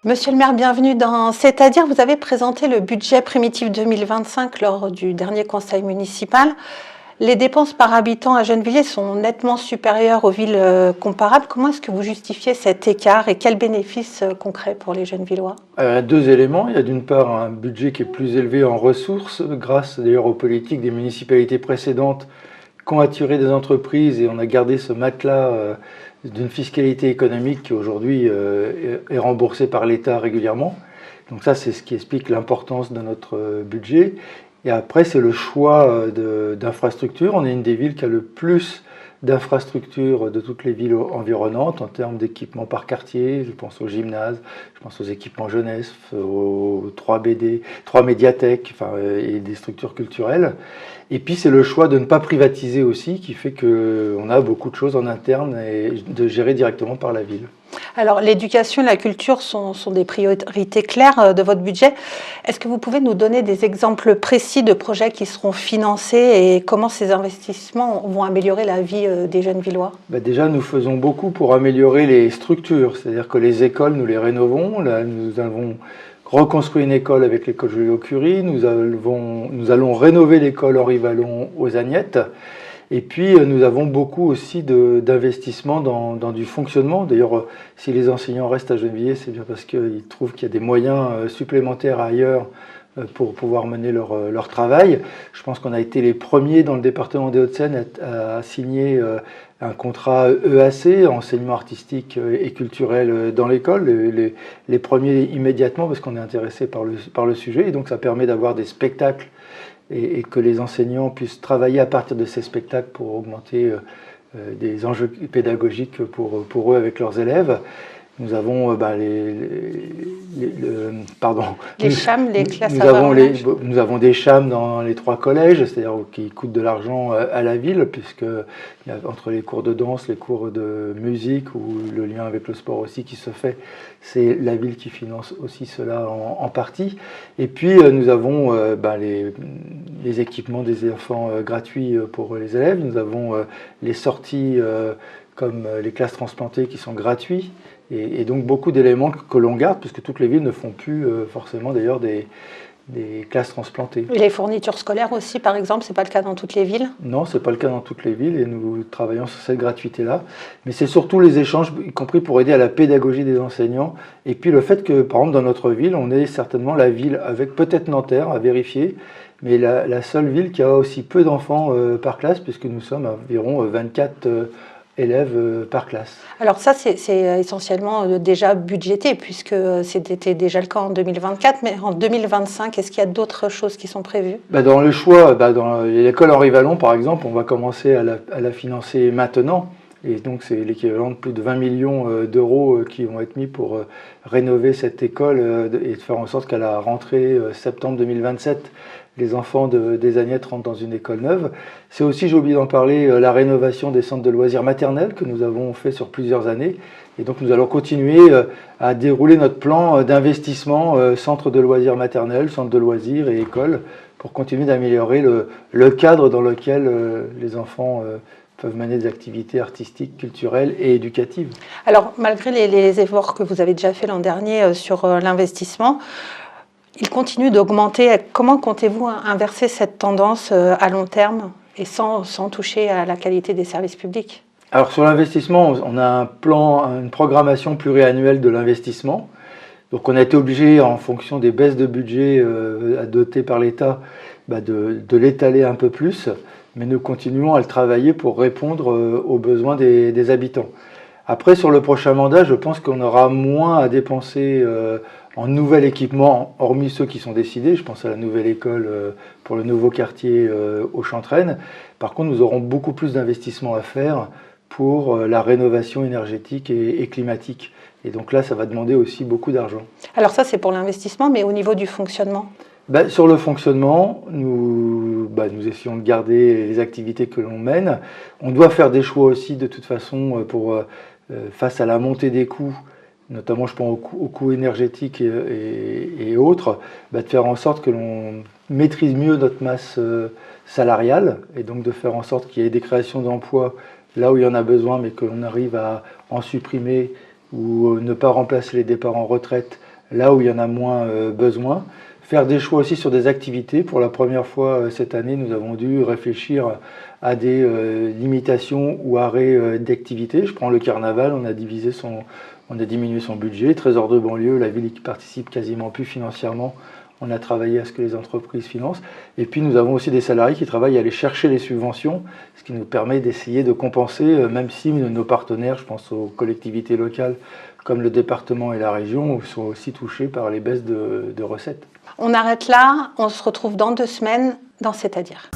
Monsieur le maire, bienvenue dans C'est-à-dire. Vous avez présenté le budget primitif 2025 lors du dernier conseil municipal. Les dépenses par habitant à Gennevilliers sont nettement supérieures aux villes comparables. Comment est-ce que vous justifiez cet écart et quels bénéfices concrets pour les Gennevillois? Il y a deux éléments. Il y a d'une part un budget qui est plus élevé en ressources, grâce d'ailleurs aux politiques des municipalités précédentes qui ont attiré des entreprises et on a gardé ce matelas d'une fiscalité économique qui aujourd'hui est remboursée par l'État régulièrement. Donc ça, c'est ce qui explique l'importance de notre budget. Et après, c'est le choix d'infrastructures. On est une des villes qui a le plus d'infrastructures de toutes les villes environnantes en termes d'équipements par quartier. Je pense au gymnase, je pense aux équipements jeunesse, aux 3 BD, 3 médiathèques et des structures culturelles. Et puis c'est le choix de ne pas privatiser aussi qui fait qu'on a beaucoup de choses en interne et de gérer directement par la ville. Alors l'éducation et la culture sont des priorités claires de votre budget. Est-ce que vous pouvez nous donner des exemples précis de projets qui seront financés et comment ces investissements vont améliorer la vie des Gennevillois? Déjà, nous faisons beaucoup pour améliorer les structures, c'est-à-dire que les écoles, nous les rénovons. Là, nous avons reconstruit une école avec l'école Joliot-Curie, nous allons rénover l'école Henri Vallon aux Agnettes. Et puis, nous avons beaucoup aussi d'investissements dans du fonctionnement. D'ailleurs, si les enseignants restent à Gennevilliers, c'est bien parce qu'ils trouvent qu'il y a des moyens supplémentaires ailleurs pour pouvoir mener leur travail. Je pense qu'on a été les premiers dans le département des Hauts-de-Seine à signer un contrat EAC, enseignement artistique et culturel dans l'école, les premiers immédiatement parce qu'on est intéressé par le sujet. Et donc, ça permet d'avoir des spectacles et que les enseignants puissent travailler à partir de ces spectacles pour augmenter des enjeux pédagogiques pour eux avec leurs élèves. Nous avons les CHAM, les classes nous avons des CHAM dans les 3 collèges, c'est-à-dire qui coûtent de l'argent à la ville, puisque il y a, entre les cours de danse, les cours de musique ou le lien avec le sport aussi qui se fait, c'est la ville qui finance aussi cela en partie. Et puis nous avons les équipements des enfants gratuits pour les élèves, nous avons les sorties comme les classes transplantées qui sont gratuites. Et donc beaucoup d'éléments que l'on garde, puisque toutes les villes ne font plus forcément d'ailleurs des classes transplantées. Et les fournitures scolaires aussi, par exemple, ce n'est pas le cas dans toutes les villes? Non, ce n'est pas le cas dans toutes les villes et nous travaillons sur cette gratuité-là. Mais c'est surtout les échanges, y compris pour aider à la pédagogie des enseignants. Et puis le fait que, par exemple, dans notre ville, on est certainement la ville, avec peut-être Nanterre à vérifier, mais la seule ville qui a aussi peu d'enfants par classe, puisque nous sommes à environ 24 élèves par classe. Alors ça, c'est essentiellement déjà budgété, puisque c'était déjà le cas en 2024, mais en 2025, est-ce qu'il y a d'autres choses qui sont prévues? Dans le choix, dans l'école Henri Vallon, par exemple, on va commencer à la financer maintenant. Et donc c'est l'équivalent de plus de 20 millions d'euros qui vont être mis pour rénover cette école et faire en sorte qu'à la rentrée septembre 2027, les enfants des Agnettes rentrent dans une école neuve. C'est aussi, j'ai oublié d'en parler, la rénovation des centres de loisirs maternels que nous avons fait sur plusieurs années. Et donc nous allons continuer à dérouler notre plan d'investissement centre de loisirs maternels, centre de loisirs et écoles pour continuer d'améliorer le cadre dans lequel les enfants peuvent mener des activités artistiques, culturelles et éducatives. Alors, malgré les efforts que vous avez déjà fait l'an dernier sur l'investissement, il continue d'augmenter. Comment comptez-vous inverser cette tendance à long terme et sans toucher à la qualité des services publics? Alors, sur l'investissement, on a un plan, une programmation pluriannuelle de l'investissement. Donc, on a été obligé, en fonction des baisses de budget adoptées par l'État, de l'étaler un peu plus. Mais nous continuons à le travailler pour répondre aux besoins des habitants. Après, sur le prochain mandat, je pense qu'on aura moins à dépenser en nouvel équipement, hormis ceux qui sont décidés. Je pense à la nouvelle école pour le nouveau quartier au Chantraine. Par contre, nous aurons beaucoup plus d'investissements à faire pour la rénovation énergétique et climatique. Et donc là, ça va demander aussi beaucoup d'argent. Alors ça, c'est pour l'investissement, mais au niveau du fonctionnement? Sur le fonctionnement, nous essayons de garder les activités que l'on mène. On doit faire des choix aussi de toute façon face à la montée des coûts, notamment je pense aux coûts énergétiques et autres, de faire en sorte que l'on maîtrise mieux notre masse salariale et donc de faire en sorte qu'il y ait des créations d'emplois là où il y en a besoin, mais qu'on arrive à en supprimer ou ne pas remplacer les départs en retraite là où il y en a moins besoin. Faire des choix aussi sur des activités. Pour la première fois cette année, nous avons dû réfléchir à des limitations ou arrêts d'activités. Je prends le carnaval, on a diminué son budget. Trésor de banlieue, la ville qui participe quasiment plus financièrement. On a travaillé à ce que les entreprises financent. Et puis nous avons aussi des salariés qui travaillent à aller chercher les subventions, ce qui nous permet d'essayer de compenser, même si nos partenaires, je pense aux collectivités locales comme le département et la région, sont aussi touchés par les baisses de recettes. On arrête là, on se retrouve dans 2 semaines dans C'est-à-dire.